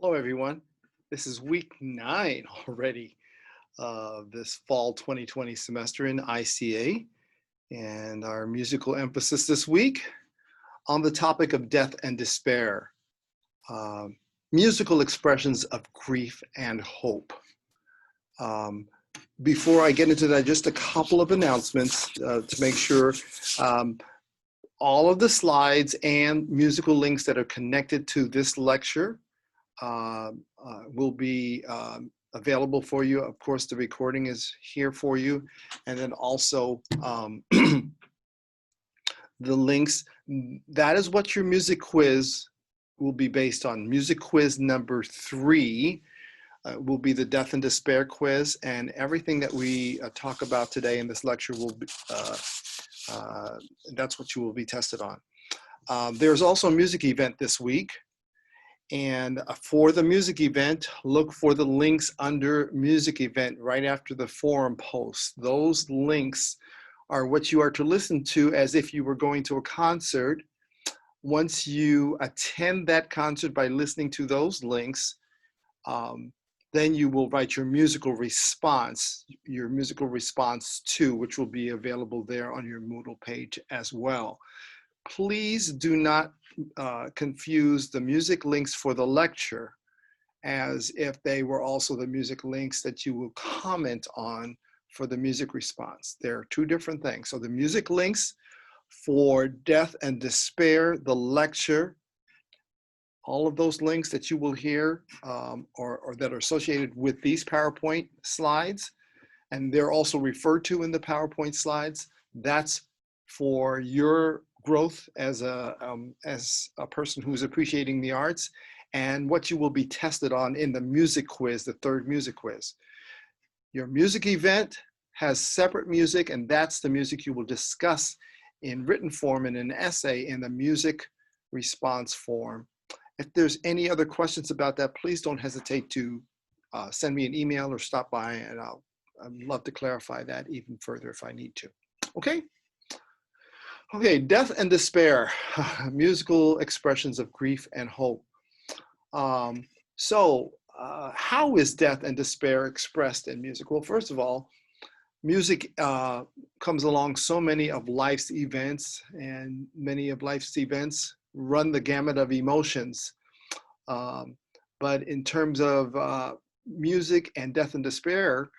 Hello, everyone. This is week 9 already of this fall 2020 semester in ICA, and our musical emphasis this week on the topic of death and despair, um, musical expressions of grief and hope. Um, Before I get into that, just a couple of announcements to make sure all of the slides and musical links that are connected to this lecture will be available for you. Of course, the recording is here for you. And then also the links. That is what your music quiz will be based on. Music quiz number 3 will be the Death and Despair quiz. And everything that we talk about today in this lecture will be, that's what you will be tested on. There's also a music event this week. And for the music event, look for the links under music event right after the forum post. Those links are what you are to listen to as if you were going to a concert. Once you attend that concert by listening to those links, then you will write your musical response to, which will be available there on your Moodle page as well. Please do not confuse the music links for the lecture as if they were also the music links that you will comment on for the music response. They're two different things. So the music links for Death and Despair, the lecture, all of those links that you will hear or that are associated with these PowerPoint slides, and they're also referred to in the PowerPoint slides, that's for your growth as a person who's appreciating the arts, and what you will be tested on in the music quiz, the third music quiz. Your music event has separate music, and that's the music you will discuss in written form in an essay in the music response form. If there's any other questions about that, please don't hesitate to send me an email or stop by, and I'd love to clarify that even further if I need to. Okay? Okay, Death and Despair, musical expressions of grief and hope. How is death and despair expressed in music? Well, first of all, music comes along so many of life's events, and many of life's events run the gamut of emotions. But in terms of music and death and despair,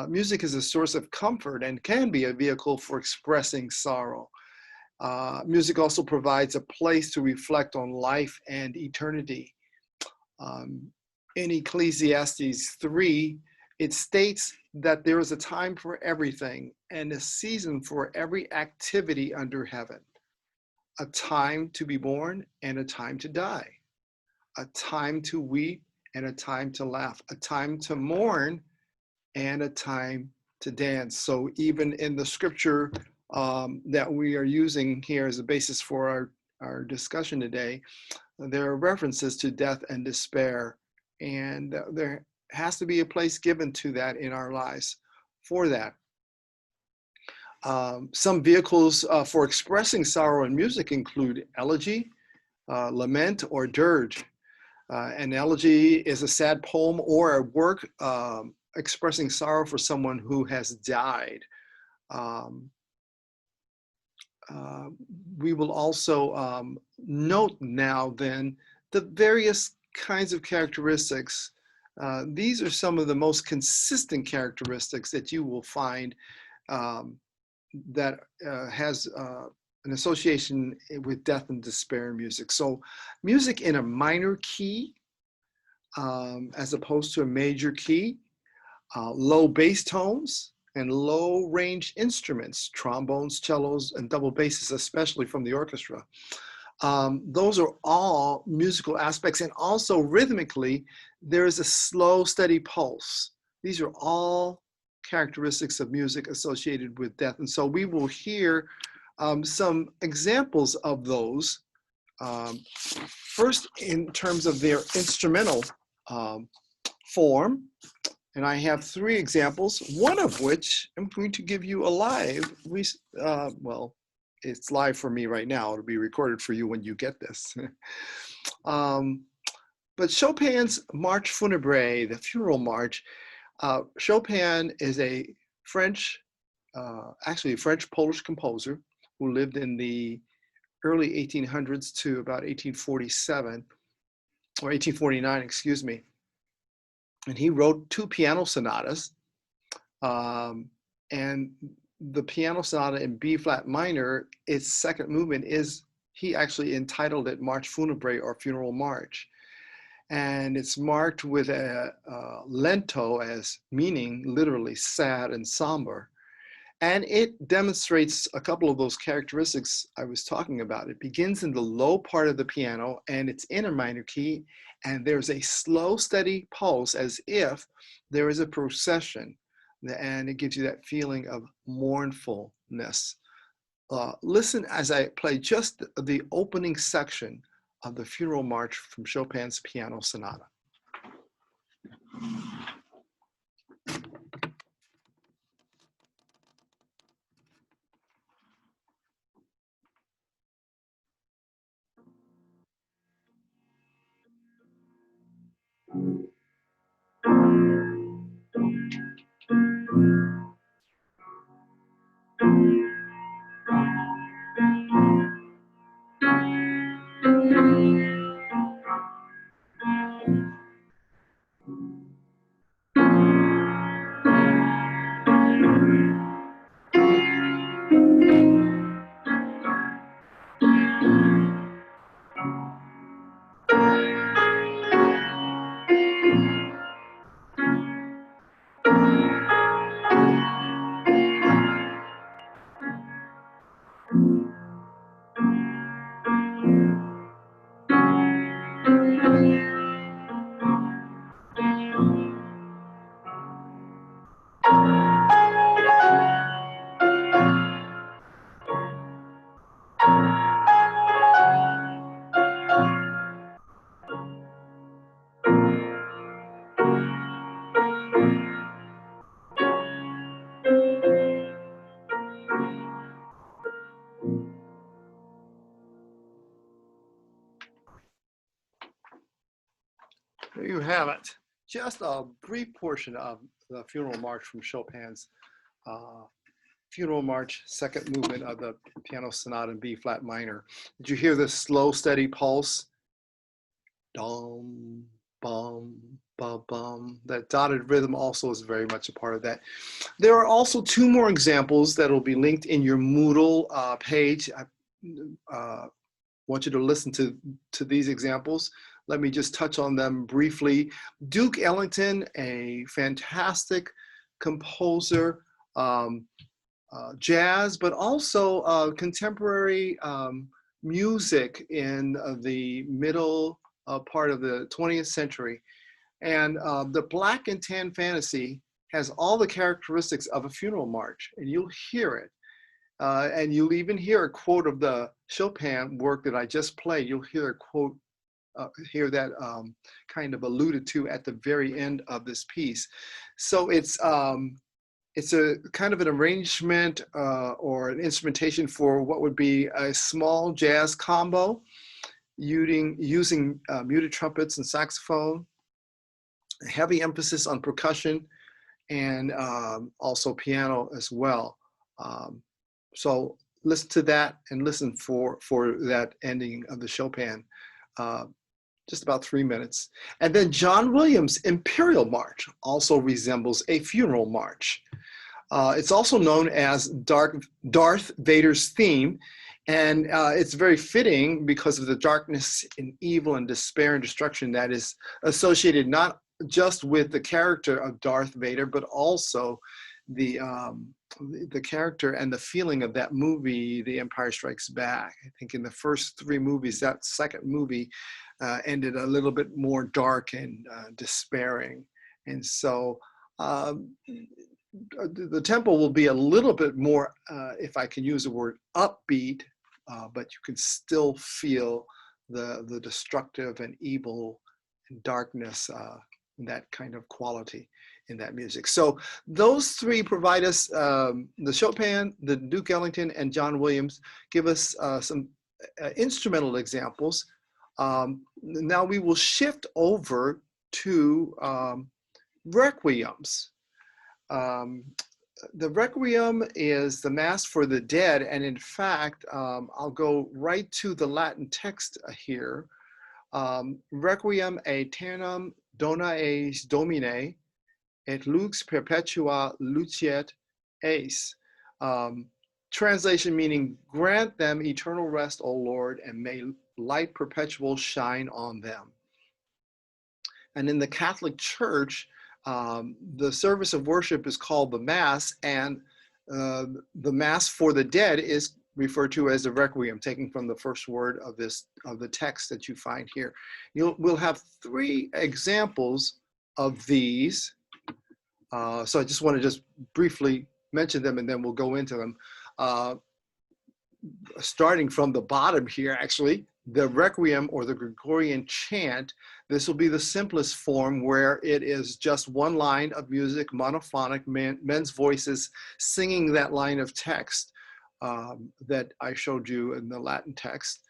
music is a source of comfort and can be a vehicle for expressing sorrow. Music also provides a place to reflect on life and eternity. In Ecclesiastes 3, it states that there is a time for everything and a season for every activity under heaven. A time to be born and a time to die. A time to weep and a time to laugh. A time to mourn and a time to dance. So even in the scripture that we are using here as a basis for our discussion today, there are references to death and despair, and there has to be a place given to that in our lives for that. Some vehicles for expressing sorrow in music include elegy, lament, or dirge. An elegy is a sad poem or a work expressing sorrow for someone who has died. We will also note now then the various kinds of characteristics. These are some of the most consistent characteristics that you will find that has an association with death and despair in music. So music in a minor key as opposed to a major key, low bass tones, and low range instruments, trombones, cellos, and double basses, especially from the orchestra. Those are all musical aspects, and also rhythmically, there is a slow, steady pulse. These are all characteristics of music associated with death. And so we will hear some examples of those. First, in terms of their instrumental form. And I have 3 examples, one of which I'm going to give you a live, well, it's live for me right now. It'll be recorded for you when you get this. But Chopin's March Funèbre, the funeral march, Chopin is a French, actually a French-Polish composer who lived in the early 1800s to about 1847, or 1849, excuse me. And he wrote two piano sonatas. And the piano sonata in B flat minor, its second movement is, he actually entitled it March Funèbre, or Funeral March. And it's marked with a lento, as meaning literally sad and somber. And it demonstrates a couple of those characteristics I was talking about. It begins in the low part of the piano and it's in a minor key, and there's a slow, steady pulse as if there is a procession, and it gives you that feeling of mournfulness. Listen as I play just the opening section of the Funeral March from Chopin's Piano Sonata. There you have it. Just a brief portion of the Funeral March from Chopin's Funeral March, second movement of the Piano Sonata in B flat minor. Did you hear the slow, steady pulse? Dum, bum, ba, bum. That dotted rhythm also is very much a part of that. There are also two more examples that will be linked in your Moodle page. I want you to listen to these examples. Let me just touch on them briefly. Duke Ellington, a fantastic composer, jazz, but also contemporary music in the middle part of the 20th century. And the Black and Tan Fantasy has all the characteristics of a funeral march, and you'll hear it. And you'll even hear a quote of the Chopin work that I just played. You'll hear a quote, hear that kind of alluded to at the very end of this piece. So it's a kind of an arrangement or an instrumentation for what would be a small jazz combo using muted trumpets and saxophone, a heavy emphasis on percussion, and also piano as well. So listen to that and listen for that ending of the Chopin, just about 3 minutes. And then John Williams' Imperial March also resembles a funeral march. It's also known as Darth Vader's theme, and it's very fitting because of the darkness and evil and despair and destruction that is associated not just with the character of Darth Vader, but also the character and the feeling of that movie, The Empire Strikes Back. I think in the first three movies, that second movie ended a little bit more dark and despairing. And so the tempo will be a little bit more, if I can use the word, upbeat, but you can still feel the destructive and evil and darkness, that kind of quality in that music. So those three provide us, the Chopin, the Duke Ellington, and John Williams give us some instrumental examples Now we will shift over to requiems. The requiem is the mass for the dead, and in fact, I'll go right to the Latin text here. Requiem aeternam dona eis Domine, et lux perpetua luceat eis. Translation meaning, grant them eternal rest, O Lord, and may light perpetual shine on them. And in the Catholic Church, the service of worship is called the Mass, and the Mass for the dead is referred to as the Requiem, taken from the first word of the text that you find here. We'll have 3 examples of these. So I just want to just briefly mention them, and then we'll go into them. Starting from the bottom here, actually, the Requiem or the Gregorian chant, this will be the simplest form, where it is just one line of music, monophonic, men's voices singing that line of text that I showed you in the Latin text.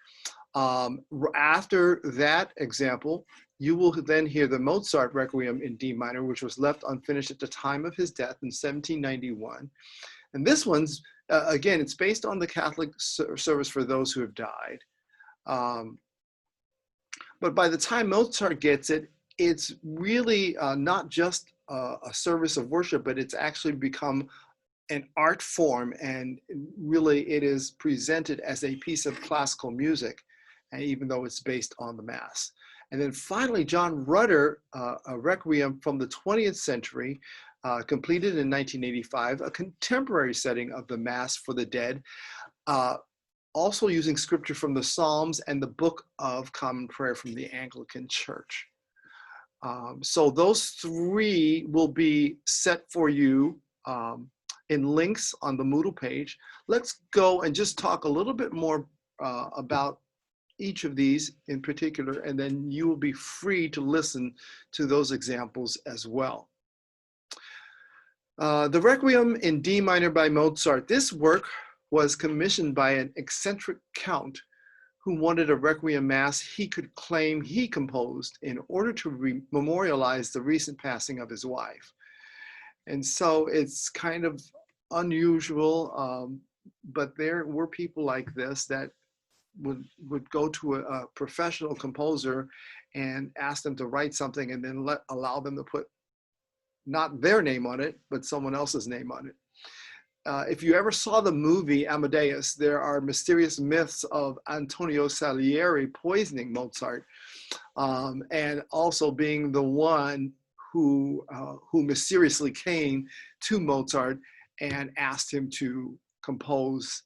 After that example, you will then hear the Mozart Requiem in D minor, which was left unfinished at the time of his death in 1791. And this one's, again, it's based on the Catholic service for those who have died. But by the time Mozart gets it, it's really not just a service of worship, but it's actually become an art form, and really it is presented as a piece of classical music, even though it's based on the Mass. And then finally, John Rutter, a Requiem from the 20th century, completed in 1985, a contemporary setting of the Mass for the dead, also using scripture from the Psalms and the Book of Common Prayer from the Anglican Church. So those 3 will be set for you in links on the Moodle page. Let's go and just talk a little bit more about each of these in particular, and then you will be free to listen to those examples as well. The Requiem in D minor by Mozart. This work was commissioned by an eccentric count who wanted a Requiem Mass he could claim he composed in order to memorialize the recent passing of his wife. And so it's kind of unusual, but there were people like this that would go to a professional composer and ask them to write something, and then allow them to put not their name on it, but someone else's name on it. If you ever saw the movie Amadeus, there are mysterious myths of Antonio Salieri poisoning Mozart, and also being the one who mysteriously came to Mozart and asked him to compose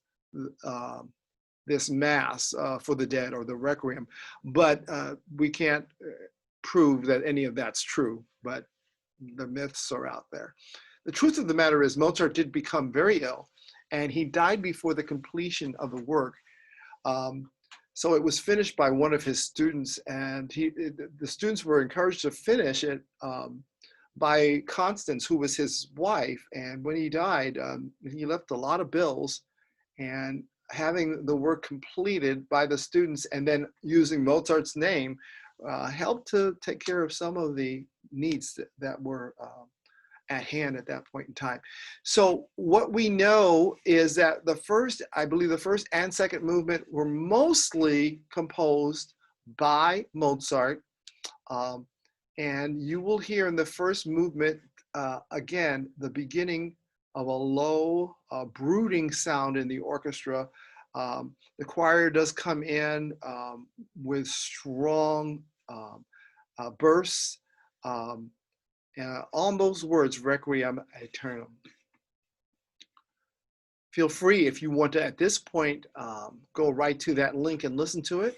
this Mass for the dead, or the Requiem. But we can't prove that any of that's true, but the myths are out there. The truth of the matter is Mozart did become very ill, and he died before the completion of the work. So it was finished by one of his students, and the students were encouraged to finish it by Constance, who was his wife. And when he died, he left a lot of bills, and having the work completed by the students and then using Mozart's name helped to take care of some of the needs that were at hand at that point in time. So what we know is that I believe the first and second movement were mostly composed by Mozart. And you will hear in the first movement, again, the beginning of a low, brooding sound in the orchestra. The choir does come in with strong bursts, on those words, Requiem Aeternam. Feel free, if you want to, at this point, go right to that link and listen to it.